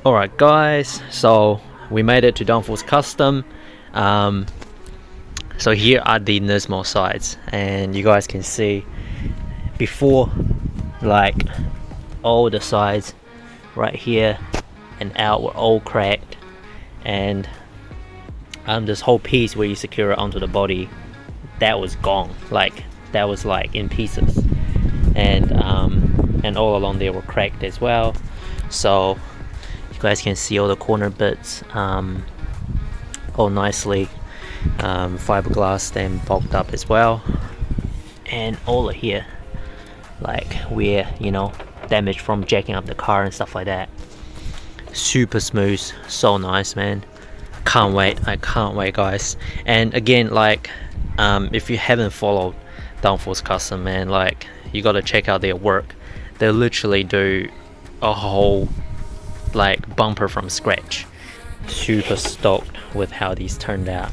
Alright guys, so we made it to Downforce Custom. So here are the NISMO sides, and you guys can see before, like, all the sides right here and out were all cracked, and this whole piece where you secure it onto the body, that was gone, like that was like in pieces, and all along they were cracked as well. So you guys can see all the corner bits all nicely fiberglass then bulked up as well, and all of here, like where, you know, damage from jacking up the car and stuff like that, super smooth, so nice, man. I can't wait guys. And again, like if you haven't followed Downforce Custom, man, like you gotta check out their work. They literally do a whole like bumper from scratch. Super stoked with how these turned out.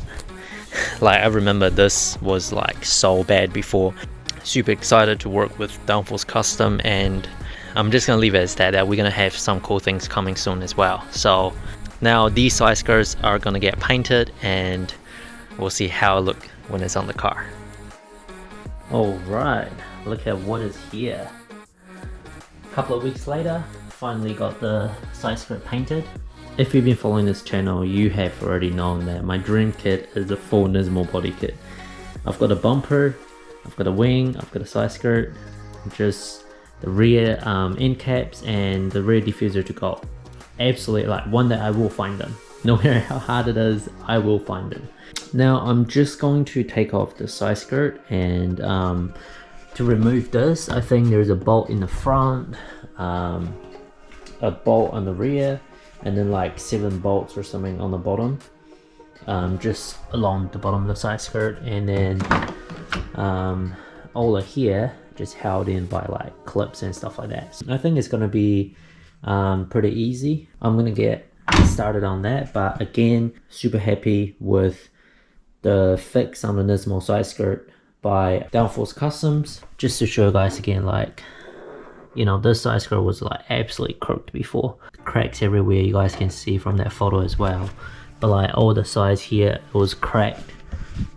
Like I remember this was like so bad before. Super excited to work with Downforce Custom, and I'm just gonna leave it as that we're gonna have some cool things coming soon as well. So now these side skirts are gonna get painted, and we'll see how it look when it's on the car. Alright, look at what is here. A couple of weeks later, finally got the side skirt painted. If you've been following this channel, you have already known that my dream kit is the full NISMO body kit. I've got a bumper, I've got a wing, I've got a side skirt, just the rear end caps and the rear diffuser to go. Absolutely, like one day I will find them. No matter how hard it is, I will find them. Now I'm just going to take off the side skirt, and to remove this, I think there's a bolt in the front, a bolt on the rear, and then like 7 bolts or something on the bottom, just along the bottom of the side skirt, and then all of here just held in by like clips and stuff like that. So I think it's gonna be pretty easy. I'm gonna get started on that, but again, super happy with the fix on the NISMO side skirt by Downforce Customs. Just to show you guys again, like, you know, this side skirt was like absolutely crooked before. Cracks everywhere, you guys can see from that photo as well. But like all the sides here, it was cracked,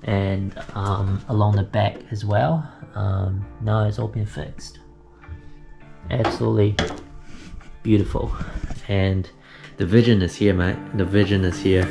and along the back as well. Now it's all been fixed. Absolutely beautiful. And the vision is here, mate. The vision is here.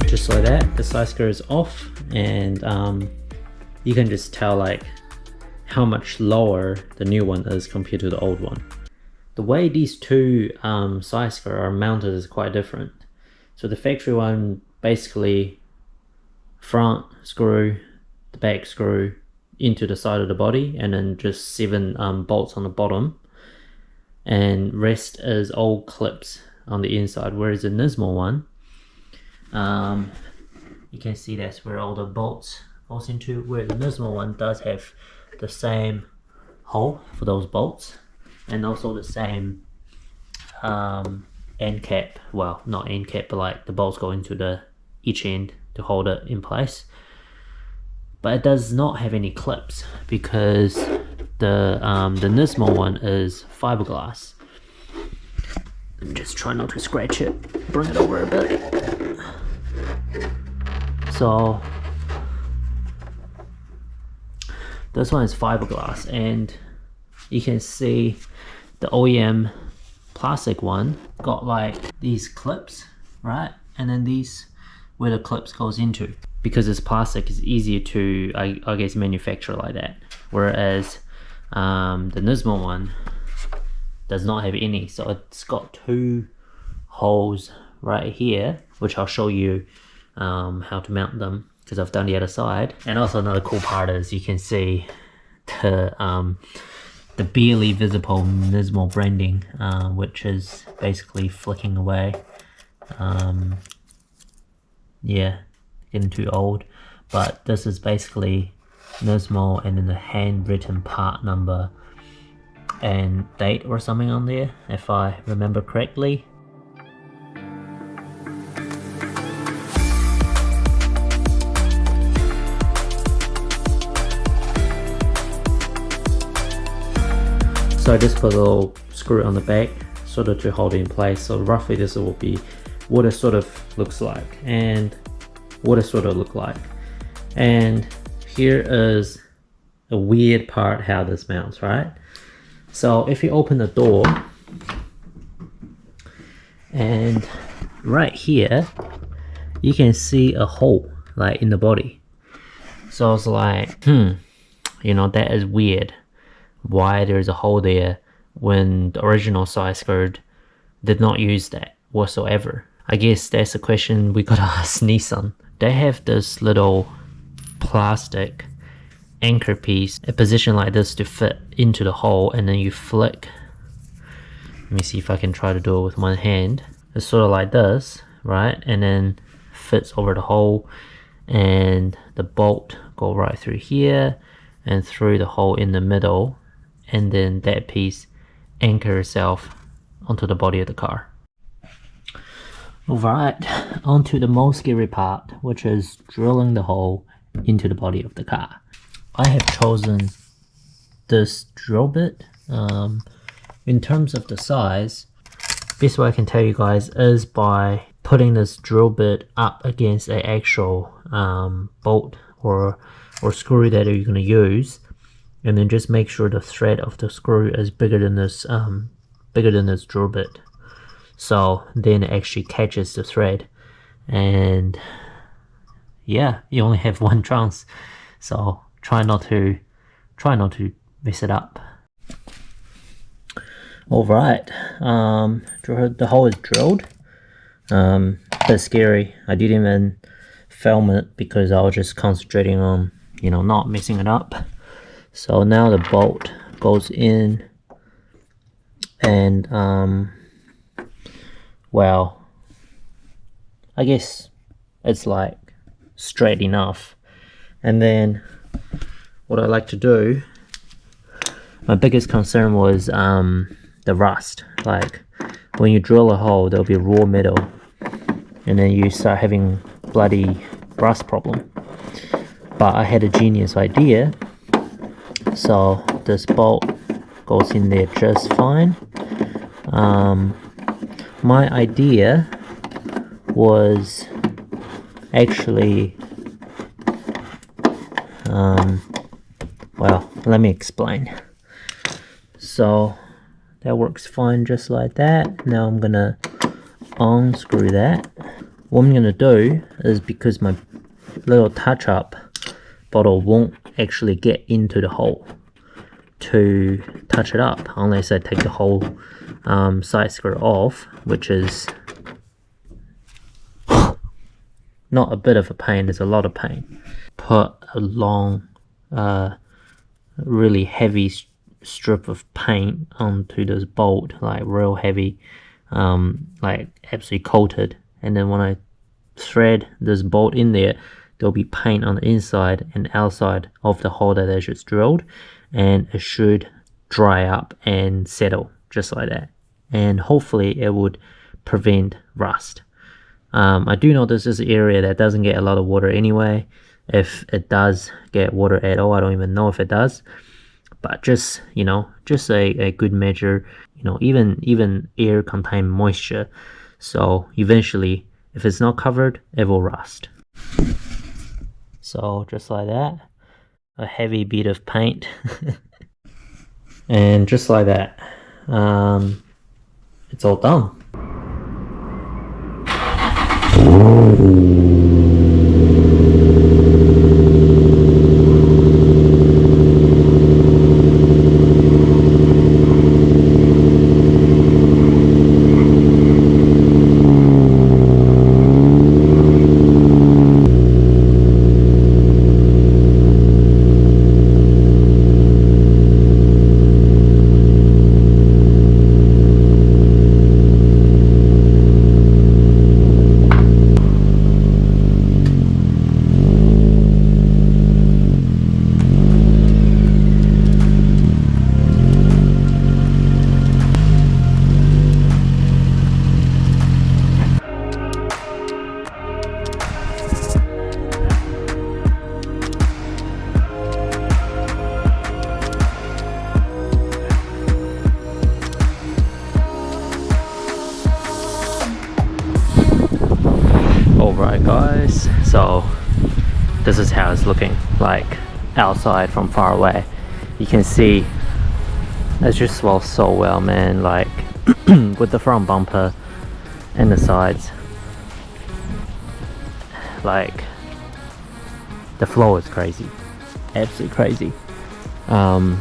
Just like that, the side skirt is off, and you can just tell like how much lower the new one is compared to the old one. The way these two side skirts are mounted is quite different. So the factory one, basically front screw, the back screw into the side of the body, and then just 7 bolts on the bottom, and rest is all clips on the inside. Whereas the NISMO one, you can see that's where all the bolts goes into, where the NISMO one does have the same hole for those bolts, and also the same end cap. Well, not end cap, but like the bolts go into the each end to hold it in place. But it does not have any clips because the NISMO one is fiberglass. Just try not to scratch it. Bring it over a bit. So this one is fiberglass, and you can see the OEM plastic one got like these clips, right? And then these where the clips goes into. Because it's plastic, it's easier to I guess manufacture like that. Whereas the NISMO one does not have any, so it's got 2 holes right here, which I'll show you how to mount them, because I've done the other side. And also another cool part is you can see the the barely visible NISMO branding, which is basically flicking away. Yeah, getting too old. But this is basically NISMO and then the handwritten part number and date or something on there, if I remember correctly. So I just put a little screw on the back sort of to hold it in place. So roughly this will be what it sort of looks like and what it sort of look like. And here is a weird part how this mounts, right? So if you open the door, and right here you can see a hole like in the body. So it's like, you know, that is weird. Why there's a hole there when the original side skirt did not use that whatsoever? I guess that's a question we gotta ask Nissan. They have this little plastic anchor piece, a position like this to fit into the hole, and then you flick. Let me see if I can try to do it with one hand. It's sort of like this, right? And then fits over the hole, and the bolt go right through here and through the hole in the middle, and then that piece anchors itself onto the body of the car. Alright, onto the most scary part, which is drilling the hole into the body of the car. I have chosen this drill bit. In terms of the size, best way I can tell you guys is by putting this drill bit up against an actual bolt or screw that you're going to use, and then just make sure the thread of the screw is bigger than this drill bit. So then it actually catches the thread, and yeah, you only have one chance. So try not to mess it up. Alright, the hole is drilled. A bit scary. I didn't even film it because I was just concentrating on, you know, not messing it up. So now the bolt goes in, and well, I guess it's like straight enough. And then what I like to do, my biggest concern was the rust. Like when you drill a hole, there'll be raw metal, and then you start having bloody rust problem. But I had a genius idea. So this bolt goes in there just fine. My idea was actually, well, let me explain. So that works fine just like that. Now I'm gonna unscrew that. What I'm gonna do is, because my little touch-up bottle won't actually get into the hole to touch it up unless I take the whole side skirt off, which is not a bit of a pain, it's a lot of pain. Put a long really heavy strip of paint onto this bolt, like real heavy, like absolutely coated, and then when I thread this bolt in there, there'll be paint on the inside and outside of the hole that I just drilled, and it should dry up and settle just like that, and hopefully it would prevent rust. I do know this is an area that doesn't get a lot of water anyway. If it does get water at all, I don't even know if it does, but just, you know, just a good measure, you know, even air contain moisture, so eventually if it's not covered, it will rust. So just like that, a heavy bit of paint and just like that, it's all done. So this is how it's looking like outside from far away. You can see it just swells so well, man, like with the front bumper and the sides, like the flow is crazy, absolutely crazy. And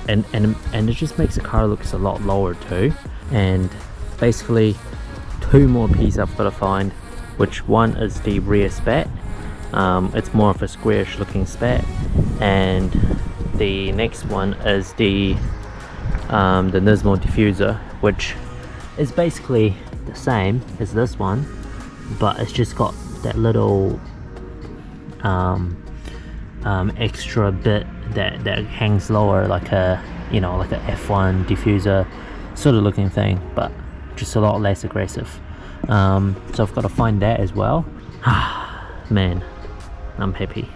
it just makes the car looks a lot lower too. And basically 2 more pieces I've got to find, which one is the rear spat. It's more of a squarish looking spat, and the next one is the NISMO diffuser, which is basically the same as this one, but it's just got that little extra bit that hangs lower, like a, you know, like a F1 diffuser sort of looking thing, but just a lot less aggressive. So I've got to find that as well. Man, I'm happy.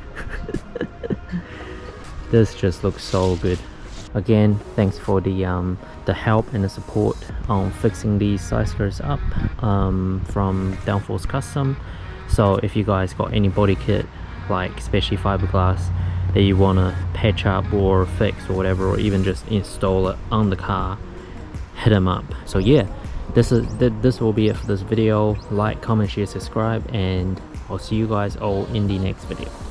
This just looks so good. Again, thanks for the help and the support on fixing these side skirts up from Downforce Custom. So if you guys got any body kit, like especially fiberglass, that you want to patch up or fix or whatever, or even just install it on the car, hit them up. So yeah, this will be it for this video. Like, comment, share, subscribe, and I'll see you guys all in the next video.